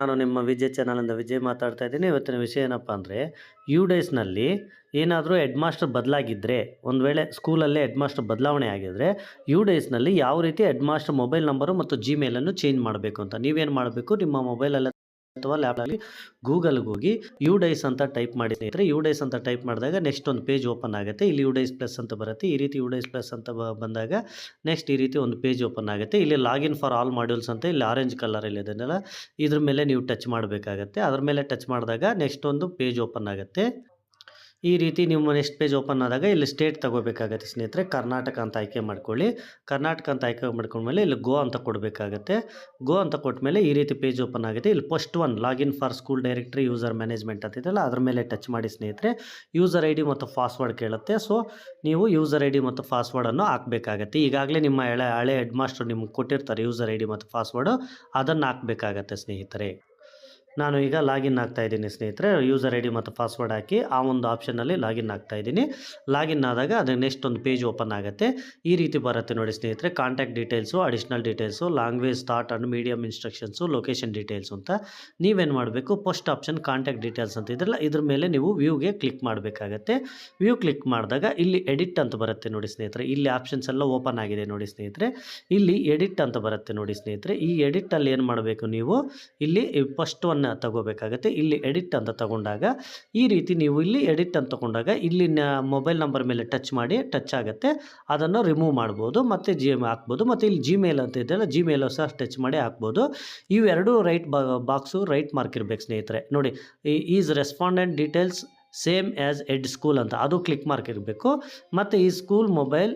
ನಾನು ನಿಮ್ಮ ವಿಜಯ್ ಚಾನಲಿಂದ ವಿಜಯ್ ಮಾತಾಡ್ತಾ ಇದ್ದೀನಿ. ಇವತ್ತಿನ ವಿಷಯ ಏನಪ್ಪ ಅಂದರೆ, ಯು ಡೇಸ್‌ನಲ್ಲಿ ಏನಾದರೂ ಹೆಡ್ ಮಾಸ್ಟರ್ ಬದಲಾಗಿದ್ದರೆ, ಒಂದು ವೇಳೆ ಸ್ಕೂಲಲ್ಲೇ ಹೆಡ್ ಮಾಸ್ಟರ್ ಬದಲಾವಣೆ ಆಗಿದ್ದರೆ, ಯು ಡೇಸ್‌ನಲ್ಲಿ ಯಾವ ರೀತಿ ಹೆಡ್ ಮಾಸ್ಟರ್ ಮೊಬೈಲ್ ನಂಬರು ಮತ್ತು ಜಿಮೇಲನ್ನು ಚೇಂಜ್ ಮಾಡಬೇಕು ಅಂತ. ನೀವೇನು ಮಾಡಬೇಕು, ನಿಮ್ಮ ಮೊಬೈಲಲ್ಲಿ ಅಥವಾ ಲ್ಯಾಪ್‌ಟಾಪಲ್ಲಿ ಗೂಗಲ್‌ಗೆ ಹೋಗಿ ಯು ಡೈಸ್ ಅಂತ ಟೈಪ್ ಮಾಡಿ ಸ್ನೇಹಿತರೆ. ಯು ಡೈಸ್ ಅಂತ ಟೈಪ್ ಮಾಡಿದಾಗ ನೆಕ್ಸ್ಟ್ ಒಂದು ಪೇಜ್ ಓಪನ್ ಆಗುತ್ತೆ. ಇಲ್ಲಿ ಯು ಡೈಸ್ ಪ್ಲಸ್ ಅಂತ ಬರುತ್ತೆ. ಈ ರೀತಿ ಯು ಡೈಸ್ ಪ್ಲಸ್ ಅಂತ ಬಂದಾಗ ನೆಕ್ಸ್ಟ್ ಈ ರೀತಿ ಒಂದು ಪೇಜ್ ಓಪನ್ ಆಗುತ್ತೆ. ಇಲ್ಲಿ ಲಾಗಿನ್ ಫಾರ್ ಆಲ್ ಮಾಡ್ಯೂಲ್ಸ್ ಅಂತ ಇಲ್ಲಿ ಆರೆಂಜ್ ಕಲರಲ್ಲಿ ಇದನ್ನೆಲ್ಲ ಇದ್ರ ಮೇಲೆ ನೀವು ಟಚ್ ಮಾಡಬೇಕಾಗತ್ತೆ. ಅದ್ರ ಮೇಲೆ ಟಚ್ ಮಾಡಿದಾಗ ನೆಕ್ಸ್ಟ್ ಒಂದು ಪೇಜ್ ಓಪನ್ ಆಗುತ್ತೆ. ಈ ರೀತಿ ನಿಮ್ಮ ನೆಕ್ಸ್ಟ್ ಪೇಜ್ ಓಪನ್ ಆದಾಗ ಇಲ್ಲಿ ಸ್ಟೇಟ್ ತಗೋಬೇಕಾಗತ್ತೆ ಸ್ನೇಹಿತರೆ. ಕರ್ನಾಟಕ ಅಂತ ಆಯ್ಕೆ ಮಾಡ್ಕೊಳ್ಳಿ. ಕರ್ನಾಟಕ ಅಂತ ಆಯ್ಕೆ ಮಾಡ್ಕೊಂಡ್ಮೇಲೆ ಇಲ್ಲಿ ಗೋ ಅಂತ ಕೊಡಬೇಕಾಗತ್ತೆ. ಗೋ ಅಂತ ಕೊಟ್ಟಮೇಲೆ ಈ ರೀತಿ ಪೇಜ್ ಓಪನ್ ಆಗುತ್ತೆ. ಇಲ್ಲಿ first one login for school directory user management ಅಂತಿದೆಯಲ್ಲ, ಅದ್ರ ಮೇಲೆ ಟಚ್ ಮಾಡಿ ಸ್ನೇಹಿತರೆ. ಯೂಸರ್ ಐ ಡಿ ಮತ್ತು ಪಾಸ್ವರ್ಡ್ ಕೇಳುತ್ತೆ. ಸೊ ನೀವು ಯೂಸರ್ ಐ ಡಿ ಮತ್ತು ಪಾಸ್ವರ್ಡನ್ನು ಹಾಕಬೇಕಾಗತ್ತೆ. ಈಗಾಗಲೇ ನಿಮ್ಮ ಹಳೆ ಹೆಡ್ ಮಾಸ್ಟರ್ ನಿಮ್ಗೆ ಕೊಟ್ಟಿರ್ತಾರೆ ಯೂಸರ್ ಐ ಡಿ ಮತ್ತು ಪಾಸ್ವರ್ಡು, ಅದನ್ನು ಹಾಕಬೇಕಾಗತ್ತೆ ಸ್ನೇಹಿತರೆ. ನಾನು ಈಗ ಲಾಗಿನ್ ಆಗ್ತಾ ಇದ್ದೀನಿ ಸ್ನೇಹಿತರೆ. ಯೂಸರ್ ಐ ಡಿ ಮತ್ತು ಪಾಸ್ವರ್ಡ್ ಹಾಕಿ ಆ ಒಂದು ಆಪ್ಷನ್ನಲ್ಲಿ ಲಾಗಿನ್ ಆಗ್ತಾ ಇದ್ದೀನಿ. ಲಾಗಿನ್ ಆದಾಗ ಅದು ನೆಕ್ಸ್ಟ್ ಒಂದು ಪೇಜ್ ಓಪನ್ ಆಗುತ್ತೆ. ಈ ರೀತಿ ಬರುತ್ತೆ ನೋಡಿ ಸ್ನೇಹಿತರೆ. Contact details, additional details, language start and medium instructions, location details ಅಂತ. ನೀವೇನು ಮಾಡಬೇಕು, ಫಸ್ಟ್ ಆಪ್ಷನ್ ಕಾಂಟ್ಯಾಕ್ಟ್ ಡೀಟೇಲ್ಸ್ ಅಂತ ಇದ್ರಲ್ಲ, ಇದ್ರ ಮೇಲೆ ನೀವು ವ್ಯೂಗೆ ಕ್ಲಿಕ್ ಮಾಡಬೇಕಾಗತ್ತೆ. ವ್ಯೂ ಕ್ಲಿಕ್ ಮಾಡಿದಾಗ ಇಲ್ಲಿ ಎಡಿಟ್ ಅಂತ ಬರುತ್ತೆ ನೋಡಿ ಸ್ನೇಹಿತರೆ. ಇಲ್ಲಿ ಆಪ್ಷನ್ಸ್ ಎಲ್ಲ ಓಪನ್ ಆಗಿದೆ ನೋಡಿ ಸ್ನೇಹಿತರೆ. ಇಲ್ಲಿ ಎಡಿಟ್ ಅಂತ ಬರುತ್ತೆ ನೋಡಿ ಸ್ನೇಹಿತರೆ. ಈ ಎಡಿಟಲ್ಲಿ ಏನು ಮಾಡಬೇಕು, ನೀವು ಇಲ್ಲಿ ಫಸ್ಟ್ ಒನ್ ತಗೋಬೇಕಾಗತ್ತೆ. ಇಲ್ಲಿ ಎಡಿಟ್ ಅಂತ ತಗೊಂಡಾಗ ಈ ರೀತಿ ನೀವು ಇಲ್ಲಿ ಎಡಿಟ್ ಅಂತ ತಗೊಂಡಾಗ ಇಲ್ಲಿ ಮೊಬೈಲ್ ನಂಬರ್ ಮೇಲೆ ಟಚ್ ಮಾಡಿ, ಟಚ್ ಆಗುತ್ತೆ. ಅದನ್ನು ರಿಮೂವ್ ಮಾಡ್ಬೋದು, ಮತ್ತು ಹಾಕ್ಬೋದು. ಮತ್ತು ಇಲ್ಲಿ ಜಿಮೇಲ್ ಅಂತ ಇದೆಯಲ್ಲ, ಜಿಮೇಲ್ ಸಹ ಟಚ್ ಮಾಡಿ ಹಾಕ್ಬೋದು. ಇವೆರಡು ರೈಟ್ ಬಾಕ್ಸು ರೈಟ್ ಮಾರ್ಕ್ ಇರಬೇಕು ಸ್ನೇಹಿತರೆ. ನೋಡಿ, is respondent details same as head school ಅಂತ ಅದು ಕ್ಲಿಕ್ ಮಾರ್ಕ್ ಇರಬೇಕು. ಮತ್ತು ಈ school mobile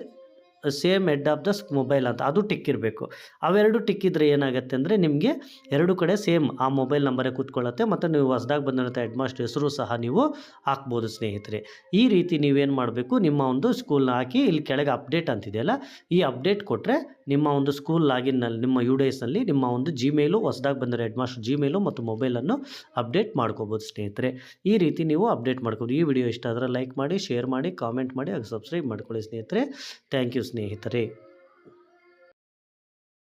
same head of the mobile ಅಂತ ಅದು ಟಿಕ್ ಇರಬೇಕು. ಅವೆರಡು ಟಿಕ್ ಇದ್ದರೆ ಏನಾಗುತ್ತೆ ಅಂದರೆ ನಿಮಗೆ ಎರಡು ಕಡೆ ಸೇಮ್ ಆ ಮೊಬೈಲ್ ನಂಬರೇ ಕೂತ್ಕೊಳ್ಳುತ್ತೆ. ಮತ್ತು ನೀವು ಹೊಸದಾಗಿ ಬಂದಿರೋಂಥ ಹೆಡ್ ಮಾಸ್ಟರ್ ಹೆಸರು ಸಹ ನೀವು ಹಾಕ್ಬೋದು ಸ್ನೇಹಿತರೆ. ಈ ರೀತಿ ನೀವೇನು ಮಾಡಬೇಕು, ನಿಮ್ಮ ಒಂದು ಸ್ಕೂಲ್ನ ಹಾಕಿ ಇಲ್ಲಿ ಕೆಳಗೆ ಅಪ್ಡೇಟ್ ಅಂತಿದೆಯಲ್ಲ, ಈ ಅಪ್ಡೇಟ್ ಕೊಟ್ಟರೆ ನಿಮ್ಮ ಒಂದು ಸ್ಕೂಲ್ ಲಾಗಿನ್ನಲ್ಲಿ ನಿಮ್ಮ ಯು ಡೇಸ್ನಲ್ಲಿ ನಿಮ್ಮ ಒಂದು ಜಿಮೇಲು, ಹೊಸದಾಗಿ ಬಂದಿರೋ ಹೆಡ್ ಮಾಸ್ಟರ್ ಜಿಮೇಲು ಮತ್ತು ಮೊಬೈಲನ್ನು ಅಪ್ಡೇಟ್ ಮಾಡ್ಕೋಬೋದು ಸ್ನೇಹಿತರೆ. ಈ ರೀತಿ ನೀವು ಅಪ್ಡೇಟ್ ಮಾಡ್ಕೋಬೋದು. ಈ ವಿಡಿಯೋ ಇಷ್ಟ ಆದರೆ ಲೈಕ್ ಮಾಡಿ, ಶೇರ್ ಮಾಡಿ, ಕಾಮೆಂಟ್ ಮಾಡಿ, ಹಾಗೆ ಸಬ್ಸ್ಕ್ರೈಬ್ ಮಾಡ್ಕೊಳ್ಳಿ ಸ್ನೇಹಿತರೆ. ಥ್ಯಾಂಕ್ ಯು ಸ್ನೇಹಿತರೆ.